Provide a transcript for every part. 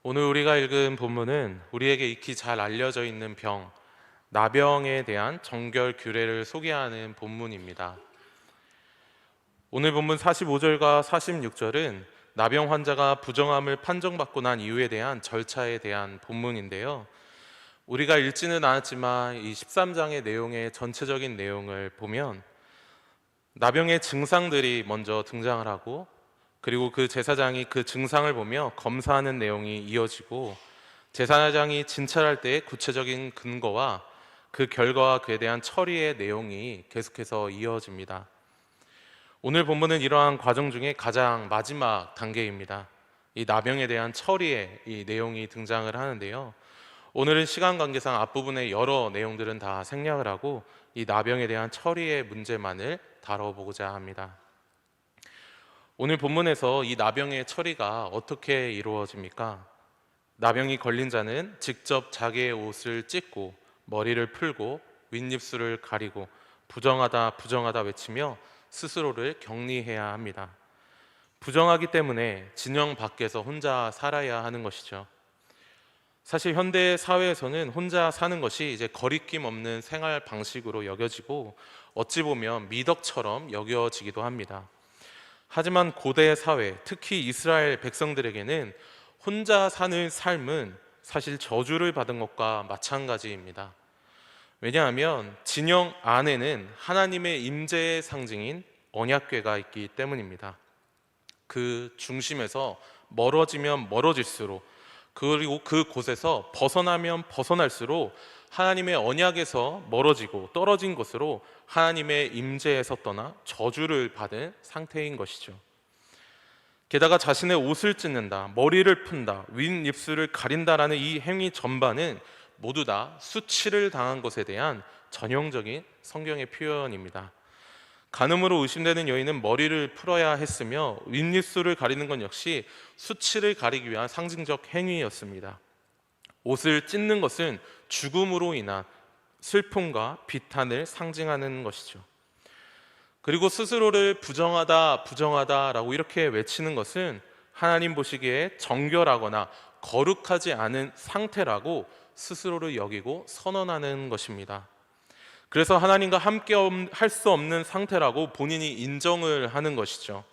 오늘 우리가 읽은 본문은 우리에게 익히 잘 알려져 있는 병, 나병에 대한 정결 규례를 소개하는 본문입니다. 오늘 본문 45절과 46절은 나병 환자가 부정함을 판정받고 난 이유에 대한 절차에 대한 본문인데요. 우리가 읽지는 않았지만 이 13장의 내용의 전체적인 내용을 보면 나병의 증상들이 먼저 등장을 하고, 그리고 그 제사장이 그 증상을 보며 검사하는 내용이 이어지고, 제사장이 진찰할 때의 구체적인 근거와 그 결과와 그에 대한 처리의 내용이 계속해서 이어집니다. 오늘 본문은 이러한 과정 중에 가장 마지막 단계입니다. 이 나병에 대한 처리의 이 내용이 등장을 하는데요. 오늘은 시간 관계상 앞부분의 여러 내용들은 다 생략을 하고 이 나병에 대한 처리의 문제만을 다뤄보고자 합니다. 오늘 본문에서 이 나병의 처리가 어떻게 이루어집니까? 나병이 걸린 자는 직접 자기의 옷을 찢고 머리를 풀고 윗입술을 가리고 부정하다 부정하다 외치며 스스로를 격리해야 합니다. 부정하기 때문에 진영 밖에서 혼자 살아야 하는 것이죠. 사실 현대 사회에서는 혼자 사는 것이 이제 거리낌 없는 생활 방식으로 여겨지고 어찌 보면 미덕처럼 여겨지기도 합니다. 하지만 고대 사회, 특히 이스라엘 백성들에게는 혼자 사는 삶은 사실 저주를 받은 것과 마찬가지입니다. 왜냐하면 진영 안에는 하나님의 임재의 상징인 언약궤가 있기 때문입니다. 그 중심에서 멀어지면 멀어질수록, 그리고 그곳에서 벗어나면 벗어날수록 하나님의 언약에서 멀어지고 떨어진 것으로 하나님의 임재에서 떠나 저주를 받은 상태인 것이죠. 게다가 자신의 옷을 찢는다, 머리를 푼다, 윗입술을 가린다라는 이 행위 전반은 모두 다 수치를 당한 것에 대한 전형적인 성경의 표현입니다. 간음으로 의심되는 여인은 머리를 풀어야 했으며 윗입술을 가리는 건 역시 수치를 가리기 위한 상징적 행위였습니다. 옷을 찢는 것은 죽음으로 인한 슬픔과 비탄을 상징하는 것이죠. 그리고 스스로를 부정하다 부정하다라고 이렇게 외치는 것은 하나님 보시기에 정결하거나 거룩하지 않은 상태라고 스스로를 여기고 선언하는 것입니다. 그래서 하나님과 함께 할 수 없는 상태라고 본인이 인정을 하는 것이죠.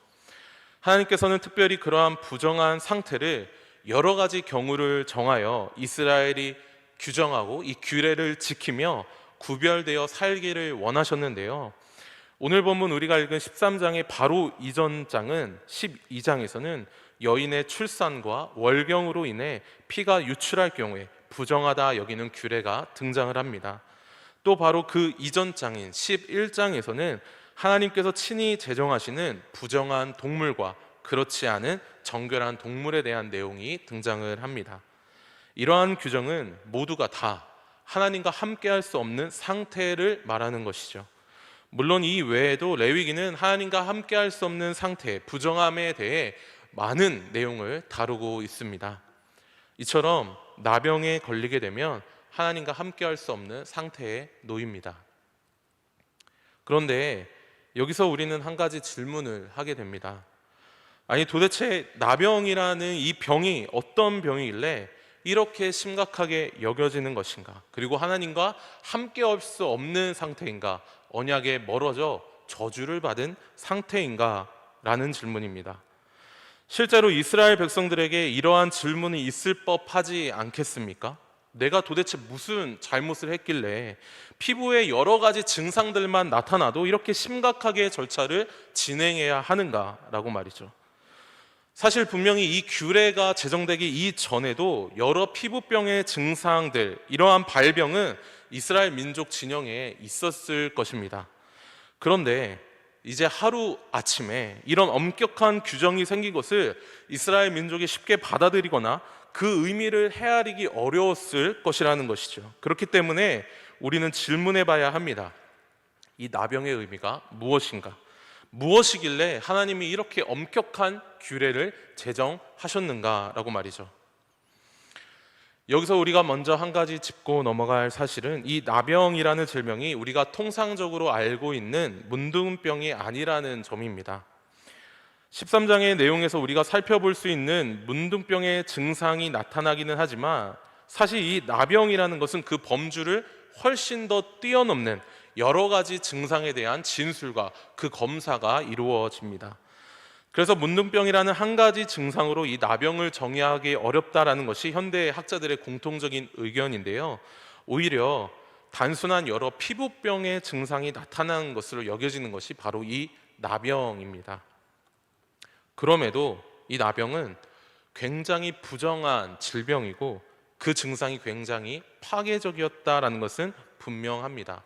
하나님께서는 특별히 그러한 부정한 상태를 여러 가지 경우를 정하여 이스라엘이 규정하고 이 규례를 지키며 구별되어 살기를 원하셨는데요. 오늘 본문 우리가 읽은 13장의 바로 이전 장은 12장에서는 여인의 출산과 월경으로 인해 피가 유출할 경우에 부정하다 여기는 규례가 등장을 합니다. 또 바로 그 이전 장인 11장에서는 하나님께서 친히 제정하시는 부정한 동물과 그렇지 않은 정결한 동물에 대한 내용이 등장을 합니다. 이러한 규정은 모두가 다 하나님과 함께 할 수 없는 상태를 말하는 것이죠. 물론 이 외에도 레위기는 하나님과 함께 할 수 없는 상태, 부정함에 대해 많은 내용을 다루고 있습니다. 이처럼 나병에 걸리게 되면 하나님과 함께 할 수 없는 상태에 놓입니다. 그런데 여기서 우리는 한 가지 질문을 하게 됩니다. 아니 도대체 나병이라는 이 병이 어떤 병이길래 이렇게 심각하게 여겨지는 것인가? 그리고 하나님과 함께 할 수 없는 상태인가? 언약에 멀어져 저주를 받은 상태인가? 라는 질문입니다. 실제로 이스라엘 백성들에게 이러한 질문이 있을 법하지 않겠습니까? 내가 도대체 무슨 잘못을 했길래 피부에 여러 가지 증상들만 나타나도 이렇게 심각하게 절차를 진행해야 하는가라고 말이죠. 사실 분명히 이 규례가 제정되기 이전에도 여러 피부병의 증상들, 이러한 발병은 이스라엘 민족 진영에 있었을 것입니다. 그런데 이제 하루아침에 이런 엄격한 규정이 생긴 것을 이스라엘 민족이 쉽게 받아들이거나 그 의미를 헤아리기 어려웠을 것이라는 것이죠. 그렇기 때문에 우리는 질문해 봐야 합니다. 이 나병의 의미가 무엇인가? 무엇이길래 하나님이 이렇게 엄격한 규례를 제정하셨는가라고 말이죠. 여기서 우리가 먼저 한 가지 짚고 넘어갈 사실은 이 나병이라는 질병이 우리가 통상적으로 알고 있는 문둥병이 아니라는 점입니다. 13장의 내용에서 우리가 살펴볼 수 있는 문둥병의 증상이 나타나기는 하지만 사실 이 나병이라는 것은 그 범주를 훨씬 더 뛰어넘는 여러 가지 증상에 대한 진술과 그 검사가 이루어집니다. 그래서 문둥병이라는 한 가지 증상으로 이 나병을 정의하기 어렵다라는 것이 현대 학자들의 공통적인 의견인데요. 오히려 단순한 여러 피부병의 증상이 나타나는 것으로 여겨지는 것이 바로 이 나병입니다. 그럼에도 이 나병은 굉장히 부정한 질병이고 그 증상이 굉장히 파괴적이었다라는 것은 분명합니다.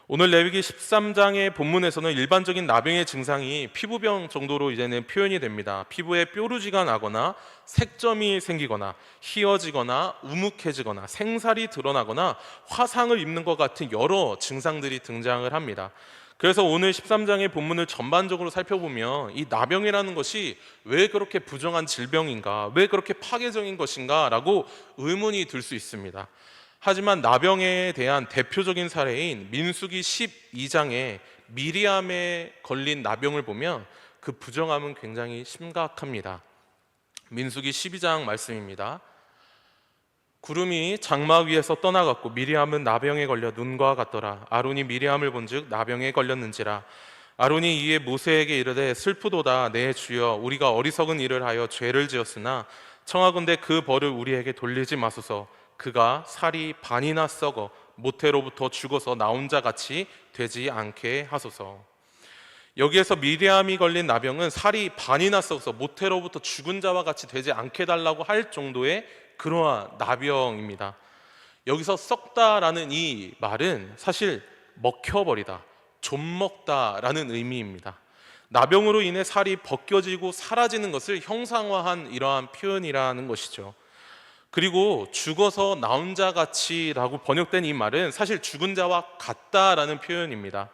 오늘 레위기 13장의 본문에서는 일반적인 나병의 증상이 피부병 정도로 이제는 표현이 됩니다. 피부에 뾰루지가 나거나 색점이 생기거나 희어지거나 우묵해지거나 생살이 드러나거나 화상을 입는 것 같은 여러 증상들이 등장을 합니다. 그래서 오늘 13장의 본문을 전반적으로 살펴보면 이 나병이라는 것이 왜 그렇게 부정한 질병인가, 왜 그렇게 파괴적인 것인가 라고 의문이 들 수 있습니다. 하지만 나병에 대한 대표적인 사례인 민수기 12장에 미리암에 걸린 나병을 보면 그 부정함은 굉장히 심각합니다. 민수기 12장 말씀입니다. 구름이 장막 위에서 떠나갔고 미리암은 나병에 걸려 눈과 같더라. 아론이 미리암을 본즉 나병에 걸렸는지라. 아론이 이에 모세에게 이르되 슬프도다 내 주여, 우리가 어리석은 일을 하여 죄를 지었으나 청하건대 그 벌을 우리에게 돌리지 마소서. 그가 살이 반이나 썩어 모태로부터 죽어서 나 혼자 같이 되지 않게 하소서. 여기에서 미리암이 걸린 나병은 살이 반이나 썩어서 모태로부터 죽은 자와 같이 되지 않게 달라고 할 정도의 그러한 나병입니다. 여기서 썩다라는 이 말은 사실 먹혀버리다, 좀먹다라는 의미입니다. 나병으로 인해 살이 벗겨지고 사라지는 것을 형상화한 이러한 표현이라는 것이죠. 그리고 죽어서 나 혼자 같이라고 번역된 이 말은 사실 죽은 자와 같다라는 표현입니다.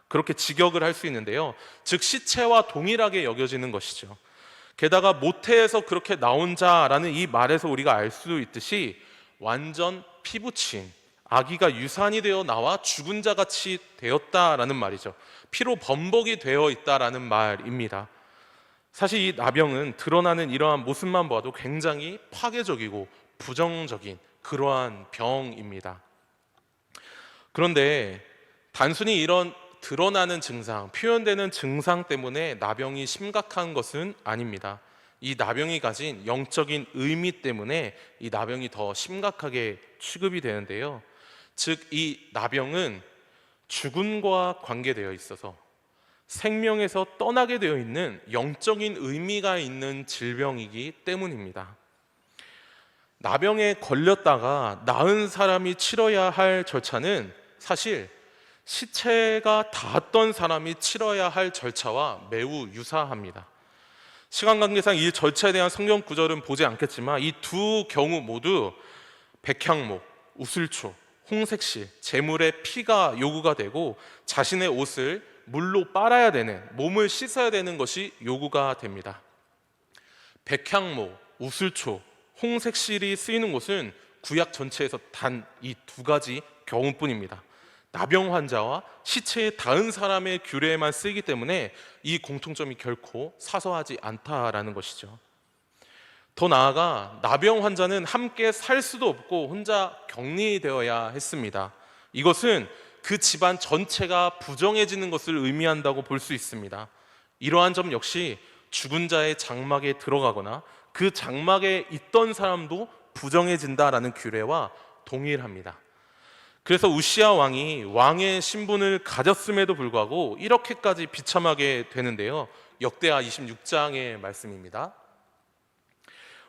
그렇게 직역을 할 수 있는데요, 즉 시체와 동일하게 여겨지는 것이죠. 게다가 모태에서 그렇게 나온 자라는 이 말에서 우리가 알 수 있듯이 완전 피부친 아기가 유산이 되어 나와 죽은 자 같이 되었다라는 말이죠. 피로 범벅이 되어 있다라는 말입니다. 사실 이 나병은 드러나는 이러한 모습만 봐도 굉장히 파괴적이고 부정적인 그러한 병입니다. 그런데 단순히 이런 드러나는 증상, 표현되는 증상 때문에 나병이 심각한 것은 아닙니다. 이 나병이 가진 영적인 의미 때문에 이 나병이 더 심각하게 취급이 되는데요, 즉 이 나병은 죽음과 관계되어 있어서 생명에서 떠나게 되어 있는 영적인 의미가 있는 질병이기 때문입니다. 나병에 걸렸다가 나은 사람이 치러야 할 절차는 사실 시체가 닿았던 사람이 치러야 할 절차와 매우 유사합니다. 시간 관계상 이 절차에 대한 성경 구절은 보지 않겠지만 이 두 경우 모두 백향목, 우슬초, 홍색실, 제물의 피가 요구가 되고 자신의 옷을 물로 빨아야 되는, 몸을 씻어야 되는 것이 요구가 됩니다. 백향목, 우슬초, 홍색실이 쓰이는 곳은 구약 전체에서 단 이 두 가지 경우뿐입니다. 나병 환자와 시체에 닿은 사람의 규례에만 쓰이기 때문에 이 공통점이 결코 사소하지 않다라는 것이죠. 더 나아가 나병 환자는 함께 살 수도 없고 혼자 격리되어야 했습니다. 이것은 그 집안 전체가 부정해지는 것을 의미한다고 볼 수 있습니다. 이러한 점 역시 죽은 자의 장막에 들어가거나 그 장막에 있던 사람도 부정해진다라는 규례와 동일합니다. 그래서 우시야 왕이 왕의 신분을 가졌음에도 불구하고 이렇게까지 비참하게 되는데요, 역대하 26장의 말씀입니다.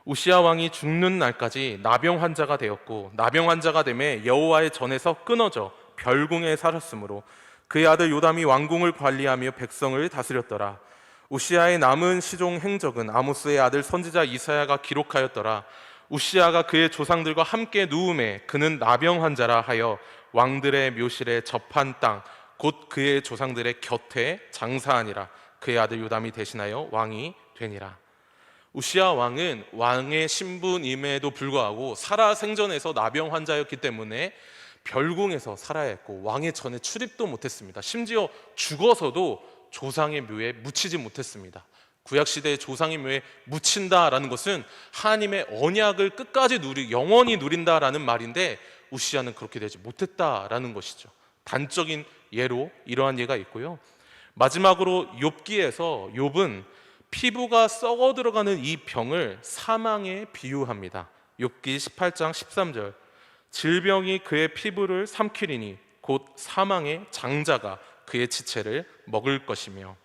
우시야 왕이 죽는 날까지 나병 환자가 되었고 나병 환자가 되매 여호와의 전에서 끊어져 별궁에 살았으므로 그의 아들 요담이 왕궁을 관리하며 백성을 다스렸더라. 우시야의 남은 시종 행적은 아모스의 아들 선지자 이사야가 기록하였더라. 우시야가 그의 조상들과 함께 누움에 그는 나병 환자라 하여 왕들의 묘실에 접한 땅 곧 그의 조상들의 곁에 장사하니라. 그의 아들 요담이 대신하여 왕이 되니라. 우시야 왕은 왕의 신분임에도 불구하고 살아 생전에서 나병 환자였기 때문에 별궁에서 살아야 했고 왕의 전에 출입도 못했습니다. 심지어 죽어서도 조상의 묘에 묻히지 못했습니다. 구약 시대의 조상의 묘에 묻힌다라는 것은 하나님의 언약을 끝까지 영원히 누린다라는 말인데, 우시아는 그렇게 되지 못했다라는 것이죠. 단적인 예로 이러한 예가 있고요. 마지막으로 욥기에서 욥은 피부가 썩어 들어가는 이 병을 사망에 비유합니다. 욥기 18장 13절, 질병이 그의 피부를 삼키리니 곧 사망의 장자가 그의 지체를 먹을 것이며.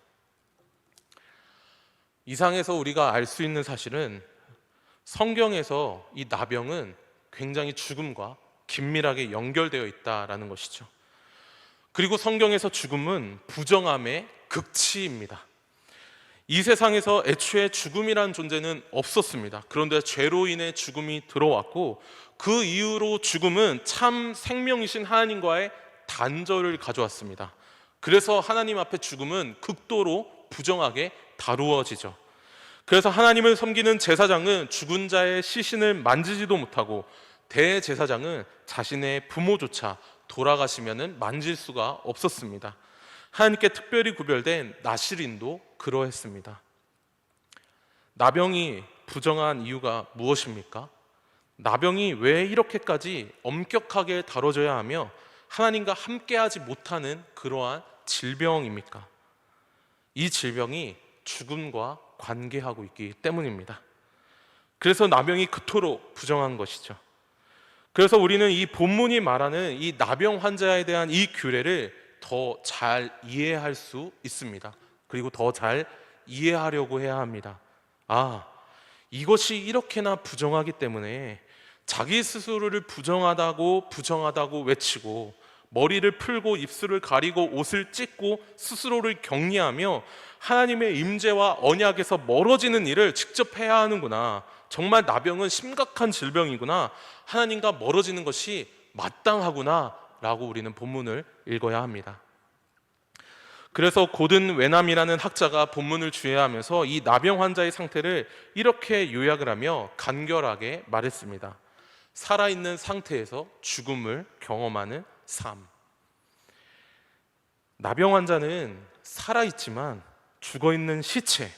이상에서 우리가 알 수 있는 사실은 성경에서 이 나병은 굉장히 죽음과 긴밀하게 연결되어 있다라는 것이죠. 그리고 성경에서 죽음은 부정함의 극치입니다. 이 세상에서 애초에 죽음이란 존재는 없었습니다. 그런데 죄로 인해 죽음이 들어왔고, 그 이후로 죽음은 참 생명이신 하나님과의 단절을 가져왔습니다. 그래서 하나님 앞에 죽음은 극도로 부정하게 다루어지죠. 그래서 하나님을 섬기는 제사장은 죽은 자의 시신을 만지지도 못하고, 대제사장은 자신의 부모조차 돌아가시면은 만질 수가 없었습니다. 하나님께 특별히 구별된 나실인도 그러했습니다. 나병이 부정한 이유가 무엇입니까? 나병이 왜 이렇게까지 엄격하게 다뤄져야 하며 하나님과 함께하지 못하는 그러한 질병입니까? 이 질병이 죽음과 관계하고 있기 때문입니다. 그래서 나병이 그토록 부정한 것이죠. 그래서 우리는 이 본문이 말하는 이 나병 환자에 대한 이 규례를 더 잘 이해할 수 있습니다. 그리고 더 잘 이해하려고 해야 합니다. 이것이 이렇게나 부정하기 때문에 자기 스스로를 부정하다고 외치고, 머리를 풀고 입술을 가리고 옷을 찢고 스스로를 격리하며 하나님의 임재와 언약에서 멀어지는 일을 직접 해야 하는구나, 정말 나병은 심각한 질병이구나, 하나님과 멀어지는 것이 마땅하구나 라고 우리는 본문을 읽어야 합니다. 그래서 고든 웨남이라는 학자가 본문을 주의하면서 이 나병 환자의 상태를 이렇게 요약을 하며 간결하게 말했습니다. 살아있는 상태에서 죽음을 경험하는 삶. 나병 환자는 살아있지만 죽어있는 시체,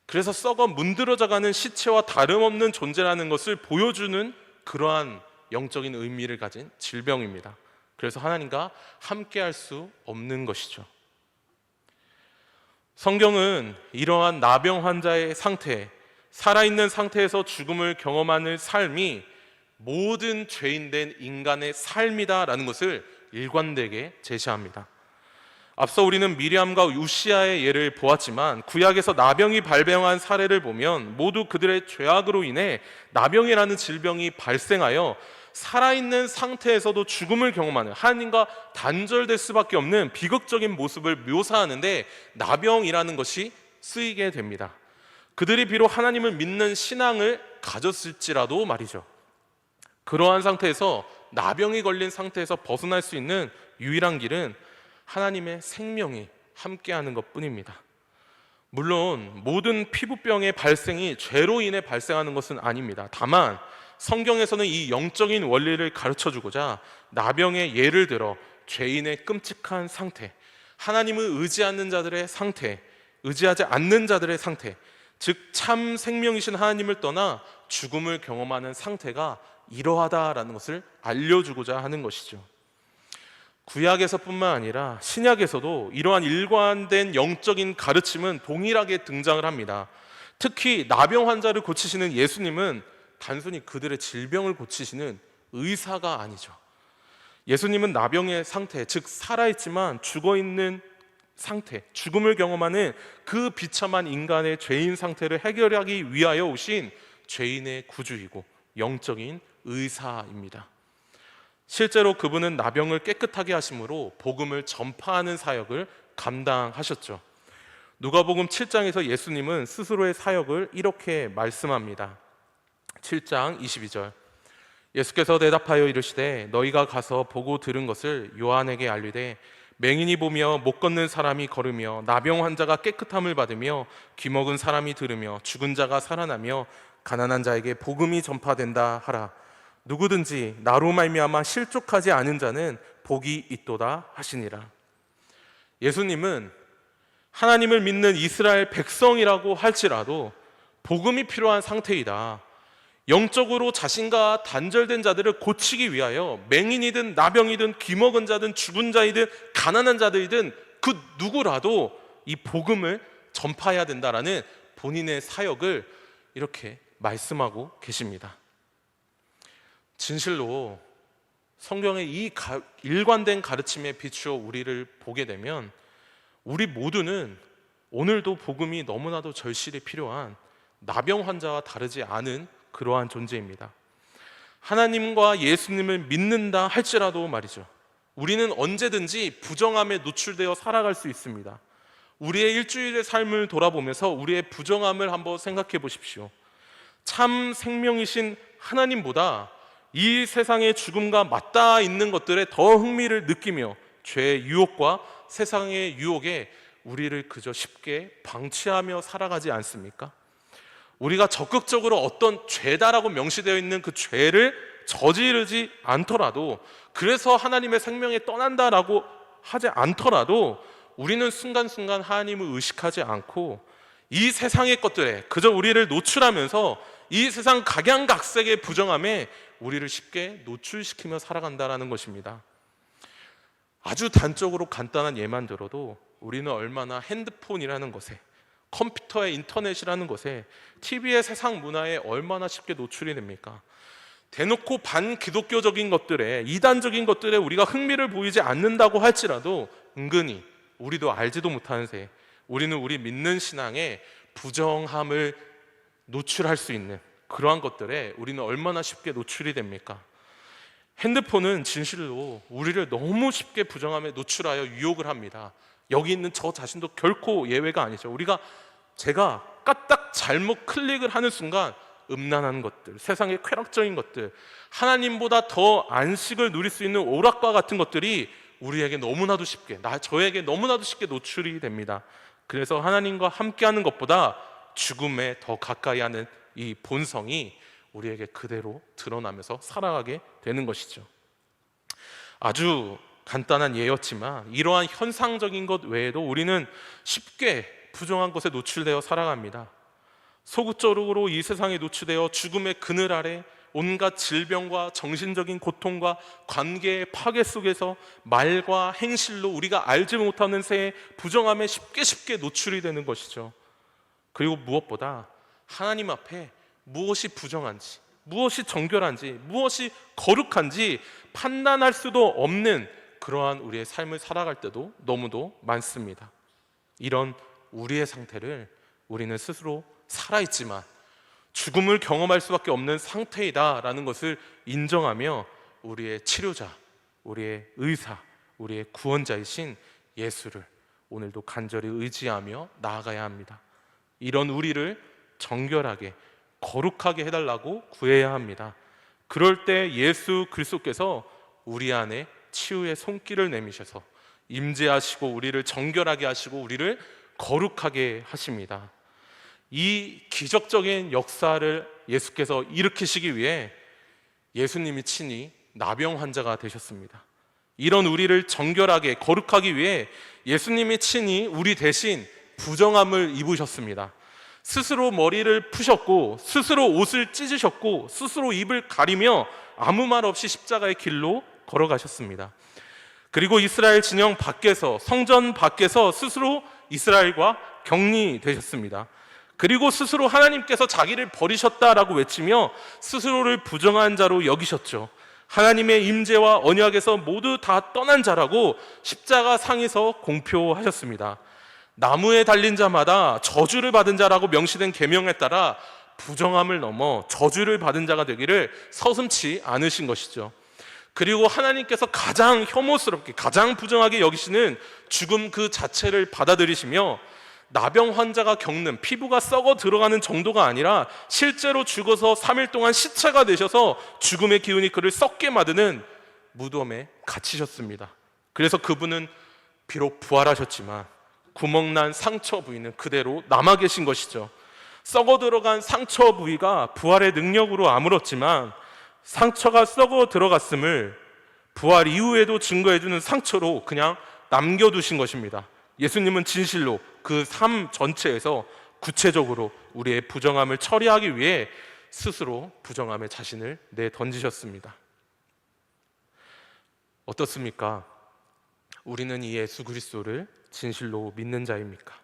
그래서 썩어 문드러져가는 시체와 다름없는 존재라는 것을 보여주는 그러한 영적인 의미를 가진 질병입니다. 그래서 하나님과 함께할 수 없는 것이죠. 성경은 이러한 나병 환자의 상태, 살아있는 상태에서 죽음을 경험하는 삶이 모든 죄인된 인간의 삶이다라는 것을 일관되게 제시합니다. 앞서 우리는 미리암과 우시아의 예를 보았지만, 구약에서 나병이 발병한 사례를 보면 모두 그들의 죄악으로 인해 나병이라는 질병이 발생하여 살아있는 상태에서도 죽음을 경험하는, 하나님과 단절될 수밖에 없는 비극적인 모습을 묘사하는데 나병이라는 것이 쓰이게 됩니다. 그들이 비록 하나님을 믿는 신앙을 가졌을지라도 말이죠. 그러한 상태에서, 나병이 걸린 상태에서 벗어날 수 있는 유일한 길은 하나님의 생명이 함께하는 것뿐입니다. 물론 모든 피부병의 발생이 죄로 인해 발생하는 것은 아닙니다. 다만 성경에서는 이 영적인 원리를 가르쳐주고자 나병의 예를 들어 죄인의 끔찍한 상태, 하나님을 의지하는 자들의 상태, 의지하지 않는 자들의 상태, 즉 참 생명이신 하나님을 떠나 죽음을 경험하는 상태가 이러하다라는 것을 알려주고자 하는 것이죠. 구약에서뿐만 아니라 신약에서도 이러한 일관된 영적인 가르침은 동일하게 등장을 합니다. 특히 나병 환자를 고치시는 예수님은 단순히 그들의 질병을 고치시는 의사가 아니죠. 예수님은 나병의 상태, 즉 살아있지만 죽어있는 상태, 죽음을 경험하는 그 비참한 인간의 죄인 상태를 해결하기 위하여 오신 죄인의 구주이고 영적인 의사입니다. 실제로 그분은 나병을 깨끗하게 하심으로 복음을 전파하는 사역을 감당하셨죠. 누가복음 7장에서 예수님은 스스로의 사역을 이렇게 말씀합니다. 7장 22절, 예수께서 대답하여 이르시되 너희가 가서 보고 들은 것을 요한에게 알리되 맹인이 보며 못 걷는 사람이 걸으며 나병 환자가 깨끗함을 받으며 귀먹은 사람이 들으며 죽은 자가 살아나며 가난한 자에게 복음이 전파된다 하라. 누구든지 나로 말미암아 실족하지 않은 자는 복이 있도다 하시니라. 예수님은 하나님을 믿는 이스라엘 백성이라고 할지라도 복음이 필요한 상태이다. 영적으로 자신과 단절된 자들을 고치기 위하여 맹인이든 나병이든 귀먹은 자든 죽은 자이든 가난한 자들이든 그 누구라도 이 복음을 전파해야 된다라는 본인의 사역을 이렇게 말씀하고 계십니다. 진실로 성경의 이 일관된 가르침에 비추어 우리를 보게 되면 우리 모두는 오늘도 복음이 너무나도 절실히 필요한 나병 환자와 다르지 않은 그러한 존재입니다. 하나님과 예수님을 믿는다 할지라도 말이죠, 우리는 언제든지 부정함에 노출되어 살아갈 수 있습니다. 우리의 일주일의 삶을 돌아보면서 우리의 부정함을 한번 생각해 보십시오. 참 생명이신 하나님보다 이 세상의 죽음과 맞닿아 있는 것들에 더 흥미를 느끼며 죄의 유혹과 세상의 유혹에 우리를 그저 쉽게 방치하며 살아가지 않습니까? 우리가 적극적으로 어떤 죄다라고 명시되어 있는 그 죄를 저지르지 않더라도, 그래서 하나님의 생명에 떠난다라고 하지 않더라도 우리는 순간순간 하나님을 의식하지 않고 이 세상의 것들에 그저 우리를 노출하면서 이 세상 각양각색의 부정함에 우리를 쉽게 노출시키며 살아간다는 것입니다. 아주 단적으로 간단한 예만 들어도 우리는 얼마나 핸드폰이라는 것에, 컴퓨터의 인터넷이라는 것에, TV의 세상 문화에 얼마나 쉽게 노출이 됩니까? 대놓고 반기독교적인 것들에, 이단적인 것들에 우리가 흥미를 보이지 않는다고 할지라도 은근히 우리도 알지도 못하는 새 우리는 우리 믿는 신앙에 부정함을 노출할 수 있는 그러한 것들에 우리는 얼마나 쉽게 노출이 됩니까? 핸드폰은 진실로 우리를 너무 쉽게 부정함에 노출하여 유혹을 합니다. 여기 있는 저 자신도 결코 예외가 아니죠. 제가 까딱 잘못 클릭을 하는 순간 음란한 것들, 세상의 쾌락적인 것들, 하나님보다 더 안식을 누릴 수 있는 오락과 같은 것들이 우리에게 너무나도 쉽게, 저에게 너무나도 쉽게 노출이 됩니다. 그래서 하나님과 함께하는 것보다 죽음에 더 가까이 하는 이 본성이 우리에게 그대로 드러나면서 살아가게 되는 것이죠. 아주 간단한 예였지만 이러한 현상적인 것 외에도 우리는 쉽게 부정한 것에 노출되어 살아갑니다. 소극적으로 이 세상에 노출되어 죽음의 그늘 아래 온갖 질병과 정신적인 고통과 관계의 파괴 속에서 말과 행실로 우리가 알지 못하는 새의 부정함에 쉽게 노출이 되는 것이죠. 그리고 무엇보다 하나님 앞에 무엇이 부정한지, 무엇이 정결한지, 무엇이 거룩한지 판단할 수도 없는 그러한 우리의 삶을 살아갈 때도 너무도 많습니다. 이런 우리의 상태를 우리는 스스로 살아있지만 죽음을 경험할 수밖에 없는 상태이다라는 것을 인정하며 우리의 치료자, 우리의 의사, 우리의 구원자이신 예수를 오늘도 간절히 의지하며 나아가야 합니다. 이런 우리를 정결하게, 거룩하게 해달라고 구해야 합니다. 그럴 때 예수 그리스도께서 우리 안에 치유의 손길을 내미셔서 임재하시고 우리를 정결하게 하시고 우리를 거룩하게 하십니다. 이 기적적인 역사를 예수께서 일으키시기 위해 예수님이 친히 나병 환자가 되셨습니다. 이런 우리를 정결하게 거룩하기 위해 예수님이 친히 우리 대신 부정함을 입으셨습니다. 스스로 머리를 푸셨고, 스스로 옷을 찢으셨고, 스스로 입을 가리며 아무 말 없이 십자가의 길로 걸어가셨습니다. 그리고 이스라엘 진영 밖에서, 성전 밖에서 스스로 이스라엘과 격리되셨습니다. 그리고 스스로 하나님께서 자기를 버리셨다라고 외치며 스스로를 부정한 자로 여기셨죠. 하나님의 임재와 언약에서 모두 다 떠난 자라고 십자가 상에서 공표하셨습니다. 나무에 달린 자마다 저주를 받은 자라고 명시된 계명에 따라 부정함을 넘어 저주를 받은 자가 되기를 서슴지 않으신 것이죠. 그리고 하나님께서 가장 혐오스럽게, 가장 부정하게 여기시는 죽음 그 자체를 받아들이시며 나병 환자가 겪는, 피부가 썩어 들어가는 정도가 아니라 실제로 죽어서 3일 동안 시체가 되셔서 죽음의 기운이 그를 썩게 만드는 무덤에 갇히셨습니다. 그래서 그분은 비록 부활하셨지만 구멍난 상처 부위는 그대로 남아 계신 것이죠. 썩어 들어간 상처 부위가 부활의 능력으로 아물었지만 상처가 썩어 들어갔음을 부활 이후에도 증거해주는 상처로 그냥 남겨두신 것입니다. 예수님은 진실로 그 삶 전체에서 구체적으로 우리의 부정함을 처리하기 위해 스스로 부정함의 자신을 내던지셨습니다. 어떻습니까? 우리는 이 예수 그리스도를 진실로 믿는 자입니까?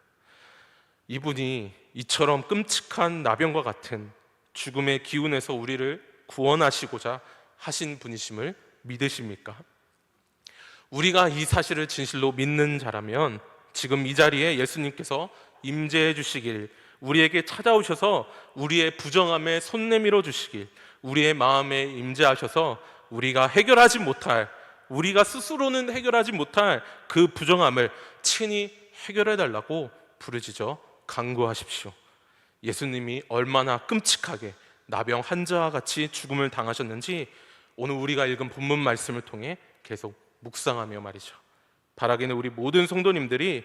이분이 이처럼 끔찍한 나병과 같은 죽음의 기운에서 우리를 구원하시고자 하신 분이심을 믿으십니까? 우리가 이 사실을 진실로 믿는 자라면 지금 이 자리에 예수님께서 임재해 주시길, 우리에게 찾아오셔서 우리의 부정함에 손 내밀어 주시길, 우리의 마음에 임재하셔서 우리가 우리가 스스로는 해결하지 못할 그 부정함을 친히 해결해 달라고 부르짖어 간구하십시오. 예수님이 얼마나 끔찍하게 나병 환자와 같이 죽음을 당하셨는지 오늘 우리가 읽은 본문 말씀을 통해 계속 묵상하며 말이죠. 바라기는 우리 모든 성도님들이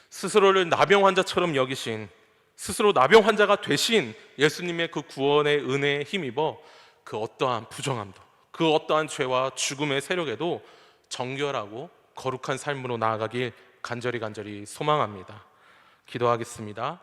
스스로를 나병 환자처럼 여기신, 스스로 나병 환자가 되신 예수님의 그 구원의 은혜에 힘입어 그 어떠한 부정함도, 그 어떠한 죄와 죽음의 세력에도 정결하고 거룩한 삶으로 나아가길 간절히 소망합니다. 기도하겠습니다.